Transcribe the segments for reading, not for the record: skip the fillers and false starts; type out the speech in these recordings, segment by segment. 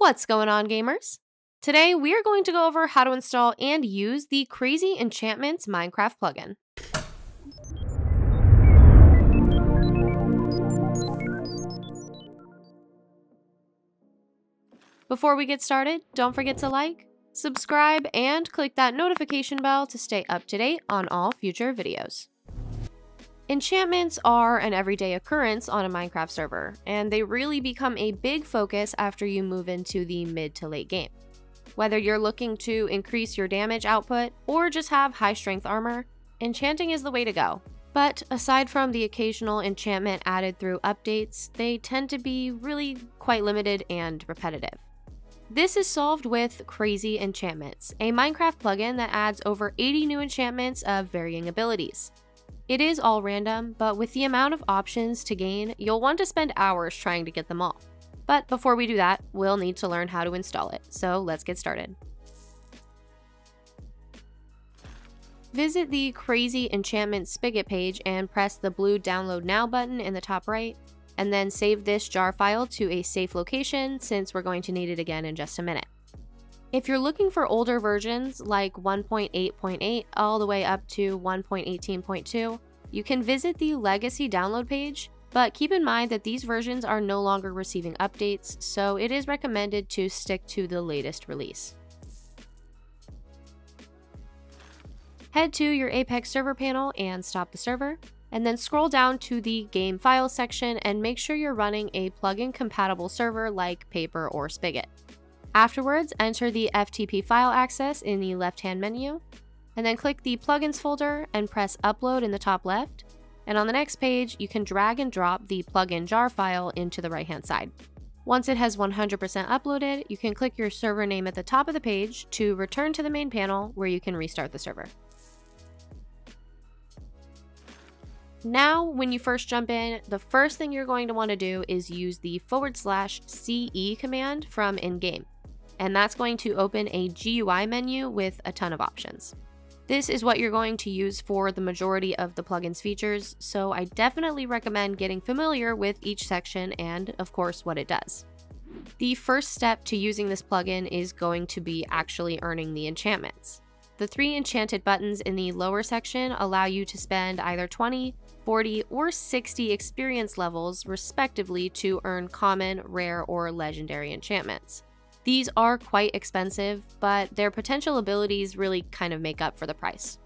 What's going on, gamers? Today we are going to go over how to install and use the Crazy Enchantments Minecraft plugin. Before we get started, don't forget to like, subscribe, and click that notification bell to stay up to date on all future videos. Enchantments are an everyday occurrence on a Minecraft server, and they really become a big focus after you move into the mid to late game. Whether you're looking to increase your damage output or just have high strength armor, enchanting is the way to go. But aside from the occasional enchantment added through updates, they tend to be really quite limited and repetitive. This is solved with Crazy Enchantments, a Minecraft plugin that adds over 80 new enchantments of varying abilities. It is all random, but with the amount of options to gain, you'll want to spend hours trying to get them all. But before we do that, we'll need to learn how to install it, so let's get started. Visit the Crazy Enchantments Spigot page and press the blue Download Now button in the top right, and then save this jar file to a safe location since we're going to need it again in just a minute. If you're looking for older versions like 1.8.8 all the way up to 1.18.2, you can visit the Legacy download page, but keep in mind that these versions are no longer receiving updates, so it is recommended to stick to the latest release. Head to your Apex server panel and stop the server, and then scroll down to the Game Files section and make sure you're running a plugin compatible server like Paper or Spigot. Afterwards, enter the FTP file access in the left-hand menu, and then click the Plugins folder and press Upload in the top left, and on the next page, you can drag and drop the plugin jar file into the right-hand side. Once it has 100% uploaded, you can click your server name at the top of the page to return to the main panel where you can restart the server. Now, when you first jump in, the first thing you're going to want to do is use the /CE command from in-game. And that's going to open a GUI menu with a ton of options. This is what you're going to use for the majority of the plugin's features, so I definitely recommend getting familiar with each section and, of course, what it does. The first step to using this plugin is going to be actually earning the enchantments. The 3 enchanted buttons in the lower section allow you to spend either 20, 40, or 60 experience levels, respectively, to earn common, rare, or legendary enchantments. These are quite expensive, but their potential abilities really kind of make up for the price.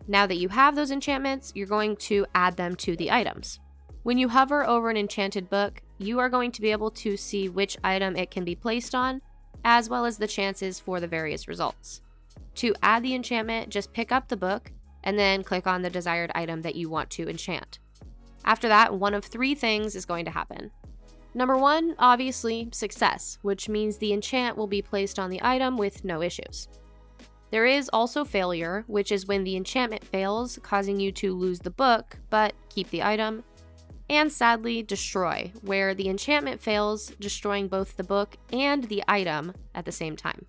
Now that you have those enchantments, you're going to add them to the items. When you hover over an enchanted book, you are going to be able to see which item it can be placed on, as well as the chances for the various results. To add the enchantment, just pick up the book, and then click on the desired item that you want to enchant. After that, one of 3 things is going to happen. Number 1, obviously, success, which means the enchant will be placed on the item with no issues. There is also failure, which is when the enchantment fails, causing you to lose the book, but keep the item. And sadly, destroy, where the enchantment fails, destroying both the book and the item at the same time.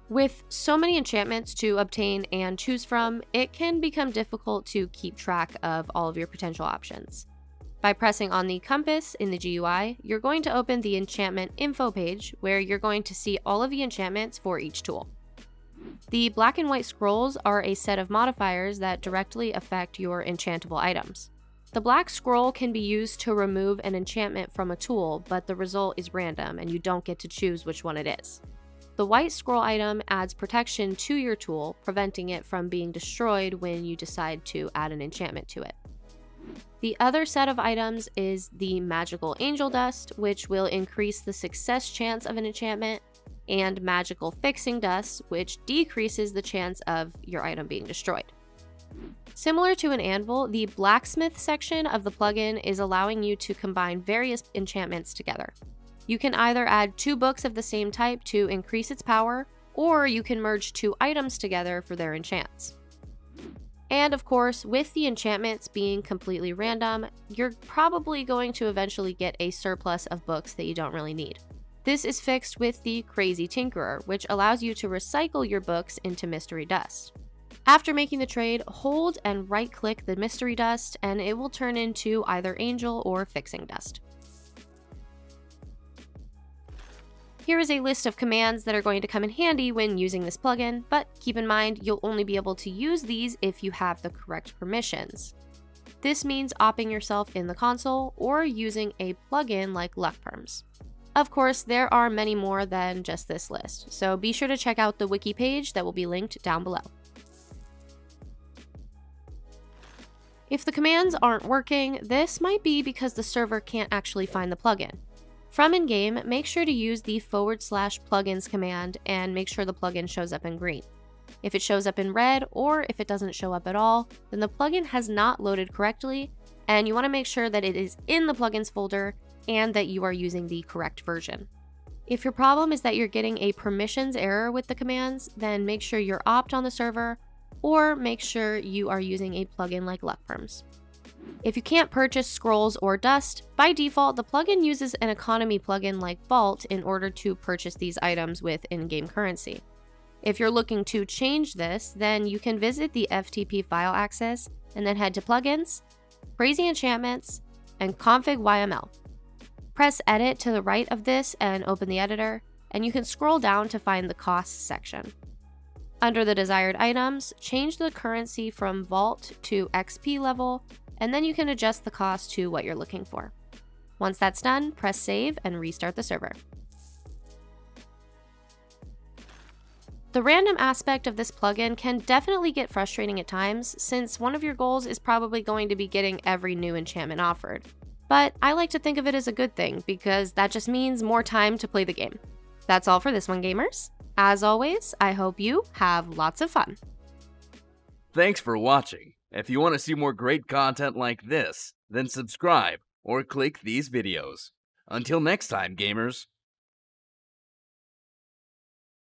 With so many enchantments to obtain and choose from, it can become difficult to keep track of all of your potential options. By pressing on the compass in the GUI, you're going to open the enchantment info page where you're going to see all of the enchantments for each tool. The black and white scrolls are a set of modifiers that directly affect your enchantable items. The black scroll can be used to remove an enchantment from a tool, but the result is random and you don't get to choose which one it is. The white scroll item adds protection to your tool, preventing it from being destroyed when you decide to add an enchantment to it. The other set of items is the magical angel dust, which will increase the success chance of an enchantment, and magical fixing dust, which decreases the chance of your item being destroyed. Similar to an anvil, the blacksmith section of the plugin is allowing you to combine various enchantments together. You can either add 2 books of the same type to increase its power, or you can merge 2 items together for their enchants. And of course, with the enchantments being completely random, you're probably going to eventually get a surplus of books that you don't really need. This is fixed with the Crazy Tinkerer, which allows you to recycle your books into mystery dust. After making the trade, hold and right-click the mystery dust, and it will turn into either angel or fixing dust. Here is a list of commands that are going to come in handy when using this plugin, but keep in mind you'll only be able to use these if you have the correct permissions. This means opping yourself in the console or using a plugin like LuckPerms. Of course, there are many more than just this list, so be sure to check out the wiki page that will be linked down below. If the commands aren't working, this might be because the server can't actually find the plugin. From in-game, make sure to use the /plugins command and make sure the plugin shows up in green. If it shows up in red, or if it doesn't show up at all, then the plugin has not loaded correctly, and you want to make sure that it is in the plugins folder and that you are using the correct version. If your problem is that you're getting a permissions error with the commands, then make sure you're opt on the server, or make sure you are using a plugin like LuckPerms. If you can't purchase scrolls or dust, by default the plugin uses an economy plugin like Vault in order to purchase these items with in-game currency. If you're looking to change this, then you can visit the FTP file access and then head to Plugins, Crazy Enchantments, and Config YML. Press Edit to the right of this and open the editor, and you can scroll down to find the Costs section. Under the desired items, change the currency from Vault to XP level, and then you can adjust the cost to what you're looking for. Once that's done, press Save and restart the server. The random aspect of this plugin can definitely get frustrating at times, since one of your goals is probably going to be getting every new enchantment offered. But I like to think of it as a good thing, because that just means more time to play the game. That's all for this one, gamers. As always, I hope you have lots of fun. Thanks for watching. If you want to see more great content like this, then subscribe or click these videos. Until next time, gamers.